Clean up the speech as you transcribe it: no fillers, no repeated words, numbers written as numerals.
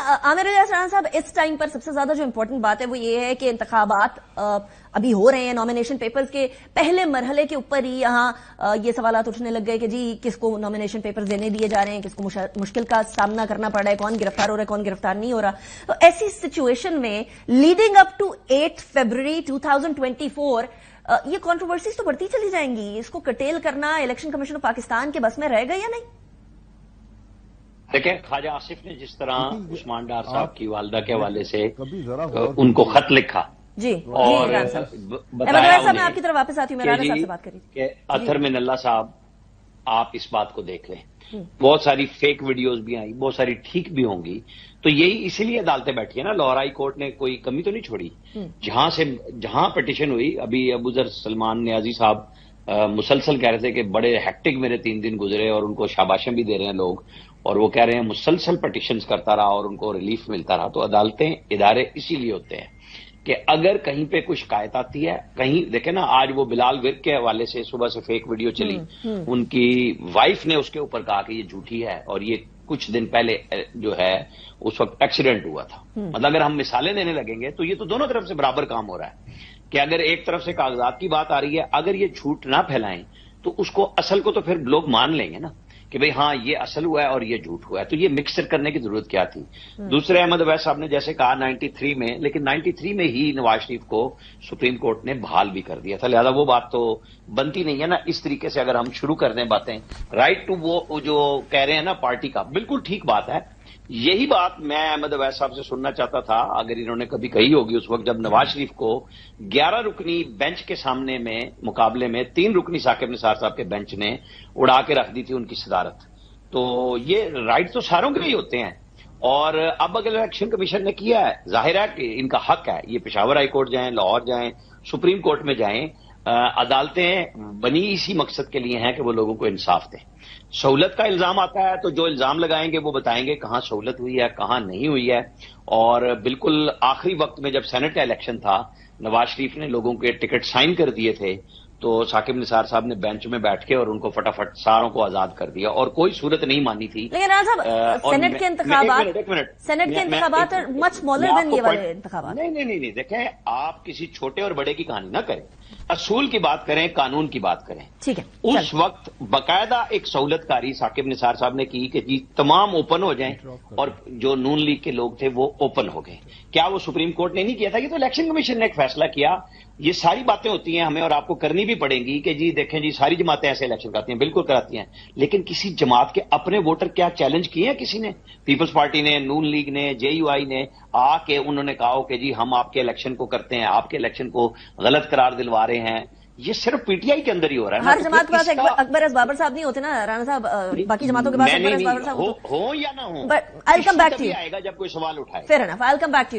आमिर राना साहब, इस टाइम पर सबसे ज्यादा जो इम्पोर्टेंट बात है वो ये है कि इंतखाबात अभी हो रहे हैं, नॉमिनेशन पेपर्स के पहले मरहले के ऊपर ही यहाँ ये सवालात उठने लग गए कि जी किसको नॉमिनेशन पेपर्स देने दिए जा रहे हैं, किसको मुश्किल का सामना करना पड़ रहा है, कौन गिरफ्तार हो रहा है, कौन गिरफ्तार नहीं हो रहा। तो ऐसी सिचुएशन में लीडिंग अप टू 8 फरवरी 2024 ये कंट्रोवर्सीज तो बढ़ती चली जाएंगी। इसको कर्टेल करना इलेक्शन कमीशन ऑफ पाकिस्तान के बस में रहेगा या नहीं? देखें, ख्वाजा आसिफ ने जिस तरह उस्मान डार साहब की वालदा के हवाले से उनको खत लिखा जी, और बताया मैं आपकी तरफ वापस आती हूँ, मैं राना साहब से बात कर रही थी। अतहर मिनल्ला साहब, आप इस बात को देख लें, बहुत सारी फेक वीडियोस भी आई, बहुत सारी ठीक भी होंगी, तो यही इसीलिए अदालतें बैठी है ना। लाहौर हाई कोर्ट ने कोई कमी तो नहीं छोड़ी। जहां पिटीशन हुई, अभी अबूजर सलमान नियाजी साहब मुसलसल कह रहे थे कि बड़े हेक्टिक मेरे 3 दिन गुजरे, और उनको शाबाशें भी दे रहे हैं लोग, और वो कह रहे हैं मुसलसल पिटीशंस करता रहा और उनको रिलीफ मिलता रहा। तो अदालतें, इदारे इसीलिए होते हैं कि अगर कहीं पे कुछ शिकायत आती है, कहीं देखे ना, आज वो बिलाल विर्क के हवाले से सुबह से फेक वीडियो चली, उनकी वाइफ ने उसके ऊपर कहा कि ये झूठी है, और ये कुछ दिन पहले जो है उस वक्त एक्सीडेंट हुआ था। मतलब अगर हम मिसालें देने लगेंगे तो ये तो दोनों तरफ से बराबर काम हो रहा है कि अगर एक तरफ से कागजात की बात आ रही है, अगर ये झूठ ना फैलाएं तो उसको असल को तो फिर लोग मान लेंगे ना कि भाई हाँ ये असल हुआ है और ये झूठ हुआ है। तो ये मिक्सर करने की जरूरत क्या थी? दूसरे अहमद अवैस साहब ने जैसे कहा 93 में, लेकिन 93 में ही नवाज शरीफ को सुप्रीम कोर्ट ने बहाल भी कर दिया था, लिहाजा वो बात तो बनती नहीं है ना। इस तरीके से अगर हम शुरू कर दें बातें, राइट टू वो जो कह रहे हैं ना पार्टी का, बिल्कुल ठीक बात है। यही बात मैं अहमद अवैस साहब से सुनना चाहता था, अगर इन्होंने कभी कही होगी उस वक्त जब नवाज शरीफ को 11 रुकनी बेंच के सामने में मुकाबले में 3 रुकनी साकिब निसार साहब के बेंच ने उड़ा के रख दी थी उनकी सदारत। तो ये राइट तो सारों के ही होते हैं, और अब अगर इलेक्शन कमीशन ने किया है, जाहिर है कि इनका हक है, ये पेशावर हाई कोर्ट जाएं, लाहौर जाएं, सुप्रीम कोर्ट में जाएं। अदालतें बनी इसी मकसद के लिए हैं कि वो लोगों को इंसाफ दें। सहूलत का इल्जाम आता है तो जो इल्जाम लगाएंगे वो बताएंगे कहां सहूलत हुई है, कहां नहीं हुई है। और बिल्कुल आखिरी वक्त में जब सेनेट का इलेक्शन था, नवाज शरीफ ने लोगों के टिकट साइन कर दिए थे, तो साकिब निसार साहब ने बेंच में बैठ के और उनको फटाफट सारों को आजाद कर दिया, और कोई सूरत नहीं मानी थी। लेकिन राना साहब, सेनेट के इंतखाबात मच स्मॉलर देन ये वाले इंतखाबात। नहीं, देखें, आप किसी छोटे और बड़े की कहानी ना करें, असूल की बात करें, कानून की बात करें। ठीक है, उस वक्त बाकायदा एक सहूलतकारी साकिब निसार साहब ने की कि जी तमाम ओपन हो जाएं, और जो नून लीग के लोग थे वो ओपन हो गए। क्या वो सुप्रीम कोर्ट ने नहीं किया था? ये तो इलेक्शन कमीशन ने एक फैसला किया। ये सारी बातें होती हैं हमें और आपको करनी भी पड़ेंगी कि जी देखें जी सारी जमातें ऐसे इलेक्शन कराती हैं, बिल्कुल कराती हैं, लेकिन किसी जमात के अपने वोटर क्या चैलेंज किए हैं किसी ने? पीपल्स पार्टी ने, नून लीग ने, जेयूआई ने आके उन्होंने कहा कि जी हम आपके इलेक्शन को करते हैं, आपके इलेक्शन को गलत करार दिलवा रहे हैं। ये सिर्फ पीटीआई के अंदर ही हो रहा है। हर जमात के पास अकबर एस बाबर साहब नहीं होते ना राना साहब, बाकी जमातों के पास अकबर एस बाबर साहब हो या ना हो, I will come back to you, आएगा जब कोई सवाल उठाए। Fair enough, I will come back to you.